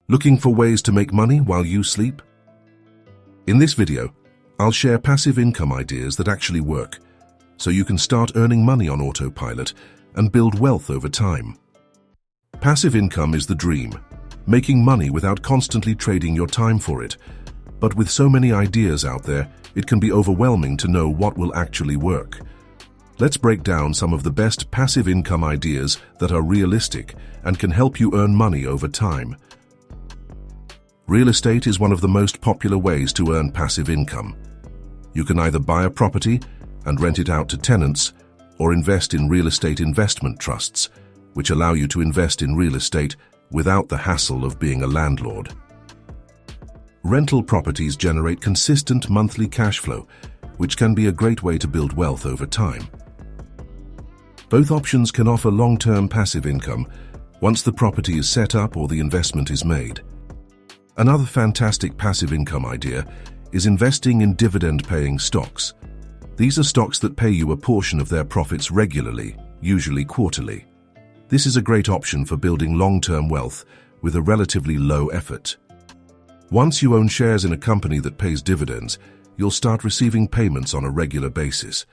Looking for ways to make money while you sleep? In this video, I'll share passive income ideas that actually work, so you can start earning money on autopilot and build wealth over time. Passive income is the dream, making money without constantly trading your time for it. But with so many ideas out there, it can be overwhelming to know what will actually work. Let's break down some of the best passive income ideas that are realistic and can help you earn money over time. Real estate is one of the most popular ways to earn passive income. You can either buy a property and rent it out to tenants, or invest in real estate investment trusts, which allow you to invest in real estate without the hassle of being a landlord. Rental properties generate consistent monthly cash flow, which can be a great way to build wealth over time. Both options can offer long-term passive income once the property is set up or the investment is made. Another fantastic passive income idea is investing in dividend-paying stocks. These are stocks that pay you a portion of their profits regularly, usually quarterly. This is a great option for building long-term wealth with a relatively low effort. Once you own shares in a company that pays dividends, you'll start receiving payments on a regular basis.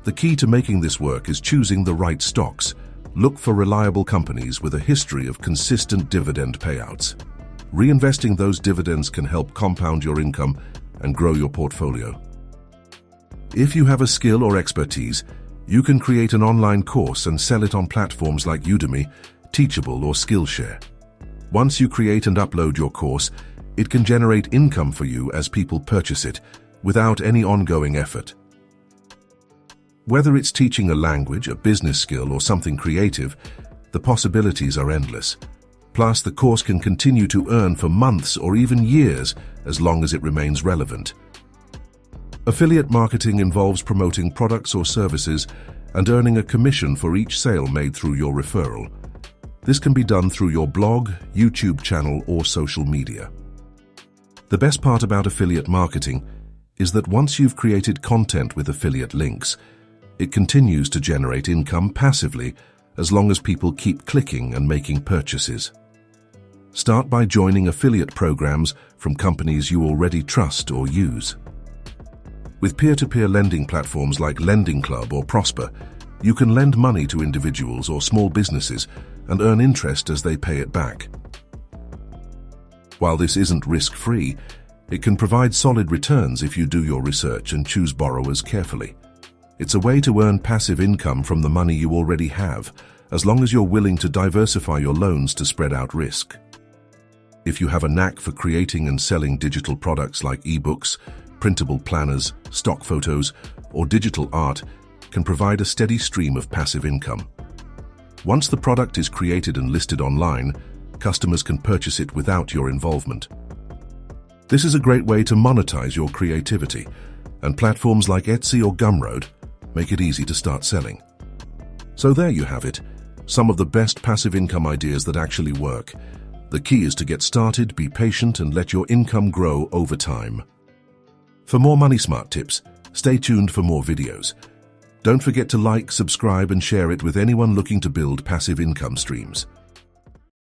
The key to making this work is choosing the right stocks. Look for reliable companies with a history of consistent dividend payouts. Reinvesting those dividends can help compound your income and grow your portfolio. If you have a skill or expertise, you can create an online course and sell it on platforms like Udemy, Teachable, or Skillshare. Once you create and upload your course, it can generate income for you as people purchase it, without any ongoing effort. Whether it's teaching a language, a business skill, or something creative, the possibilities are endless. Plus, the course can continue to earn for months or even years as long as it remains relevant. Affiliate marketing involves promoting products or services and earning a commission for each sale made through your referral. This can be done through your blog, YouTube channel, or social media. The best part about affiliate marketing is that once you've created content with affiliate links, it continues to generate income passively as long as people keep clicking and making purchases. Start by joining affiliate programs from companies you already trust or use. With peer-to-peer lending platforms like Lending Club or Prosper, you can lend money to individuals or small businesses and earn interest as they pay it back. While this isn't risk-free, it can provide solid returns if you do your research and choose borrowers carefully. It's a way to earn passive income from the money you already have, as long as you're willing to diversify your loans to spread out risk. If you have a knack for creating and selling digital products like ebooks, printable planners, stock photos, or digital art, can provide a steady stream of passive income. Once the product is created and listed online, customers can purchase it without your involvement. This is a great way to monetize your creativity, and platforms like Etsy or Gumroad make it easy to start selling. So there you have it, some of the best passive income ideas that actually work. The key is to get started, be patient, and let your income grow over time. For more Money Smart tips, stay tuned for more videos. Don't forget to like, subscribe, and share it with anyone looking to build passive income streams.